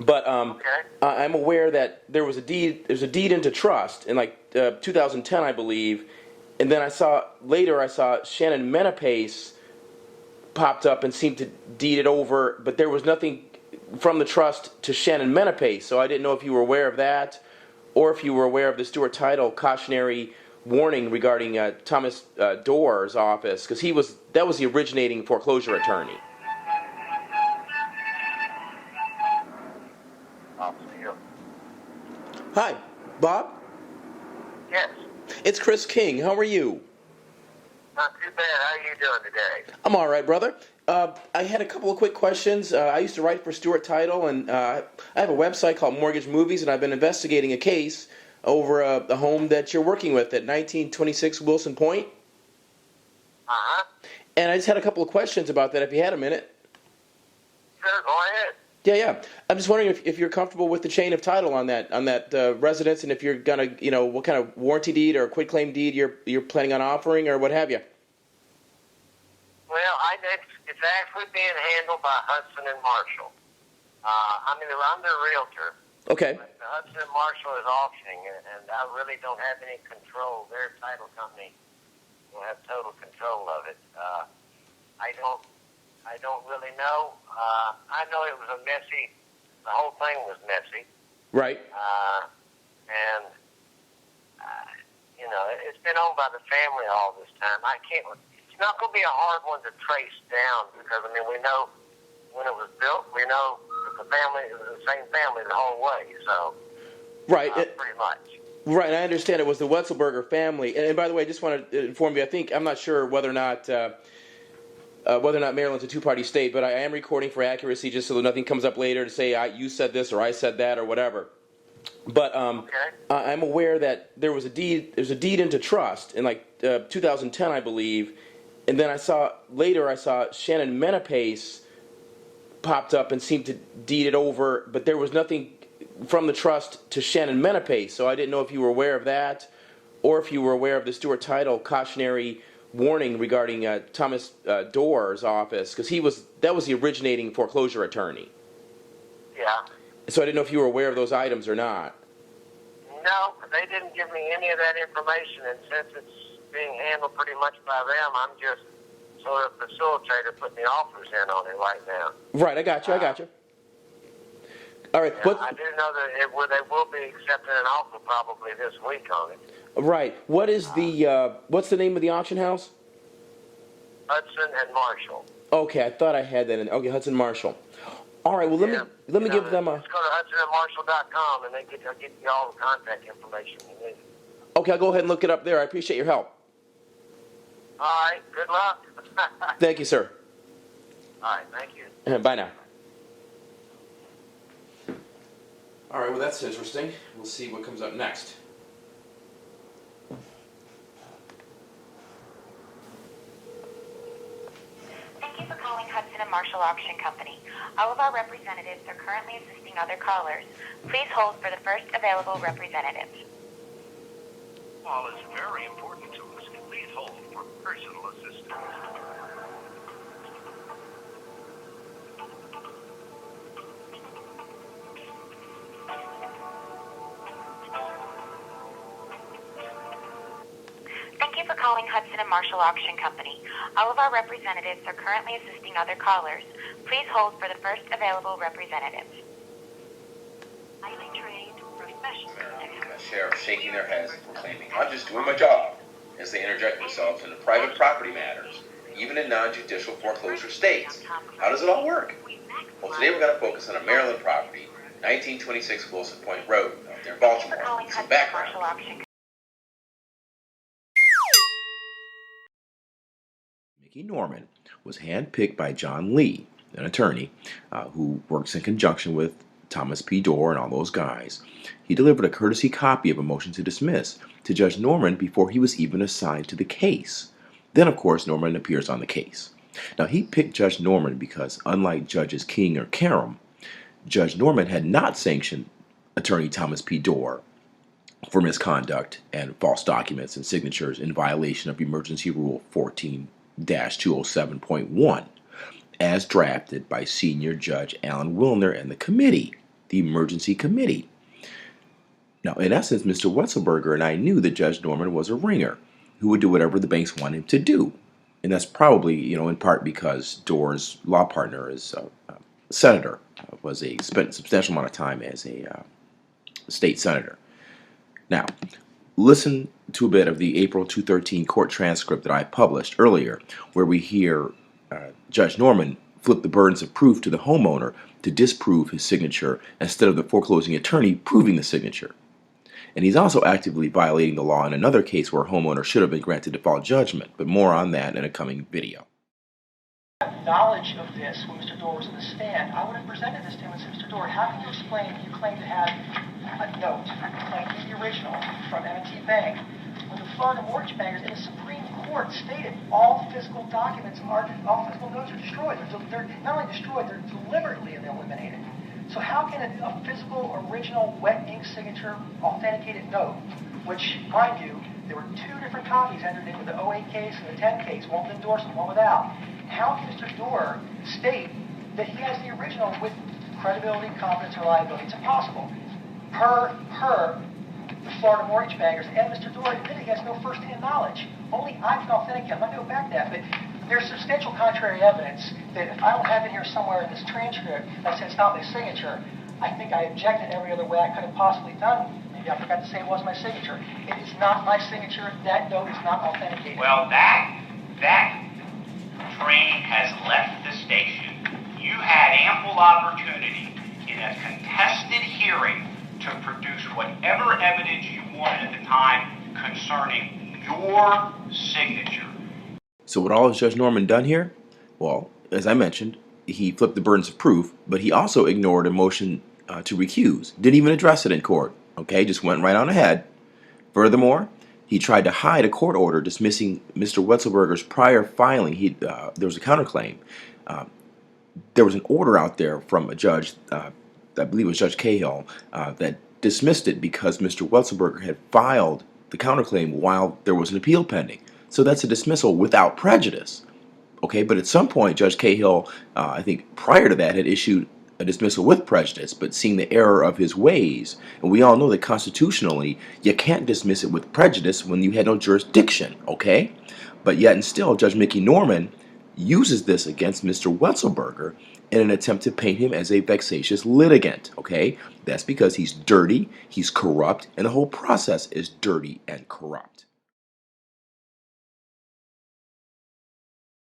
But Okay. I'm aware that there's a deed into trust in like 2010, I believe, and then I saw Shannon Menapace popped up and seemed to deed it over, but there was nothing from the trust to Shannon Menapace, so I didn't know if you were aware of that, or if you were aware of the Stewart Title cautionary warning regarding Thomas Doerr's office, because that was the originating foreclosure attorney. Bob Steele. Hi, Bob. Yes. It's Chris King. How are you? Not too bad. How are you doing today? I'm all right, brother. I had a couple of quick questions. I used to write for Stewart Title, and I have a website called Mortgage Movies, and I've been investigating a case over a home that you're working with at 1926 Wilson Point. Uh-huh. And I just had a couple of questions about that, if you had a minute. Sure, go ahead. Yeah. I'm just wondering if you're comfortable with the chain of title on that residence, and if you're gonna, what kind of warranty deed or quitclaim deed you're planning on offering, or what have you. Well, it's actually being handled by Hudson and Marshall. I'm their realtor. Okay. But Hudson and Marshall is auctioning it, and I really don't have any control. Their title company will have total control of it. I don't really know. I know it was the whole thing was messy. Right. And it's been owned by the family all this time. It's not going to be a hard one to trace down because, we know when it was built, we know that it was the same family the whole way, so. Right. Pretty much. Right, and I understand it was the Wetzelberger family. And by the way, I just want to inform you, I'm not sure whether or not Maryland's a two-party state, but I am recording for accuracy just so that nothing comes up later to say you said this or I said that or whatever. But Okay. I'm aware that there's a deed into trust in like 2010, I believe, and then I saw Shannon Menapace popped up and seemed to deed it over, but there was nothing from the trust to Shannon Menapace, so I didn't know if you were aware of that, or if you were aware of the Stewart Title cautionary warning regarding Thomas Doerr's office, because that was the originating foreclosure attorney. Yeah. So I didn't know if you were aware of those items or not. No, they didn't give me any of that information, and since it's being handled pretty much by them, I'm just sort of facilitator putting the offers in on it right now. Right, I got you. All right. Yeah, I do know that they will be accepting an offer probably this week on it. Right. What's the name of the auction house? Hudson and Marshall. Okay, I thought I had that in. Okay, Hudson Marshall. All right. Well, let me give them a. Just go to hudsonandmarshall.com and they'll get you all the contact information you need. Okay, I'll go ahead and look it up there. I appreciate your help. All right. Good luck. Thank you, sir. All right. Thank you. Bye now. All right. Well, that's interesting. We'll see what comes up next. Thank you for calling Hudson and Marshall Auction Company. All of our representatives are currently assisting other callers. Please hold for the first available representative. Call is very important to us. Please hold for personal assistance. Thank you for calling Hudson and Marshall Auction Company. All of our representatives are currently assisting other callers. Please hold for the first available representative. Highly trained professional. The sheriff shaking their heads and proclaiming, "I'm just doing my job," as they interject themselves into private property matters, even in non-judicial foreclosure states. How does it all work? Well, today we're going to focus on a Maryland property, 1926 Wilson Point Road, out there in Baltimore. Some background. Mickey Norman was handpicked by John Lee, an attorney who works in conjunction with Thomas P. Doerr and all those guys. He delivered a courtesy copy of a motion to dismiss to Judge Norman before he was even assigned to the case. Then, of course, Norman appears on the case. Now, he picked Judge Norman because, unlike Judges King or Karam, Judge Norman had not sanctioned attorney Thomas P. Doerr for misconduct and false documents and signatures in violation of Emergency Rule 14-207.1, as drafted by Senior Judge Alan Wilner and the committee. the emergency committee. Now, in essence, Mr. Wetzelberger and I knew that Judge Norman was a ringer who would do whatever the banks wanted him to do. And that's probably, in part because Doerr's law partner is a senator, spent a substantial amount of time as a state senator. Now, listen to a bit of the April 2013 court transcript that I published earlier, where we hear Judge Norman flip the burdens of proof to the homeowner to disprove his signature instead of the foreclosing attorney proving the signature. And he's also actively violating the law in another case where a homeowner should have been granted default judgment, but more on that in a coming video. Knowledge of this when Mr. Doerr was in the stand, I would have presented this to him and said, Mr. Doerr, how can you explain that you claim to have a note, you claim to be the original from M&T Bank, when the Florida mortgage bankers in the Supreme Court stated all physical notes are destroyed. They're not only destroyed, they're deliberately eliminated. So how can a physical, original, wet ink signature authenticated note, which, mind you, there were two different copies entered into the 08 case and the 10 case, one with endorsement, one without. How can Mr. Doerr state that he has the original with credibility, competence, or reliability? It's impossible. Per the Florida mortgage bankers and Mr. Doerr admitted he has no first-hand knowledge. Only I can authenticate. I'm not going to go back to that, but there's substantial contrary evidence that if I don't have it here somewhere in this transcript that says it's not my signature, I think I objected every other way I could have possibly done. Maybe I forgot to say it was my signature. It is not my signature. That note is not authenticated. Well, that train has left the station. You had ample opportunity in a contested hearing to produce whatever evidence you wanted at the time concerning your signature. So what all has Judge Norman done here? Well, as I mentioned, he flipped the burdens of proof, but he also ignored a motion to recuse. Didn't even address it in court. Okay, just went right on ahead. Furthermore, he tried to hide a court order dismissing Mr. Wetzelberger's prior filing. There was a counterclaim. There was an order out there from a judge, I believe it was Judge Cahill, that dismissed it because Mr. Wetzelberger had filed the counterclaim while there was an appeal pending. So that's a dismissal without prejudice. Okay, but at some point, Judge Cahill, I think prior to that, had issued a dismissal with prejudice, but seeing the error of his ways. And we all know that constitutionally, you can't dismiss it with prejudice when you had no jurisdiction, okay? But yet and still, Judge Mickey Norman uses this against Mr. Wetzelberger in an attempt to paint him as a vexatious litigant, okay? That's because he's dirty, he's corrupt, and the whole process is dirty and corrupt.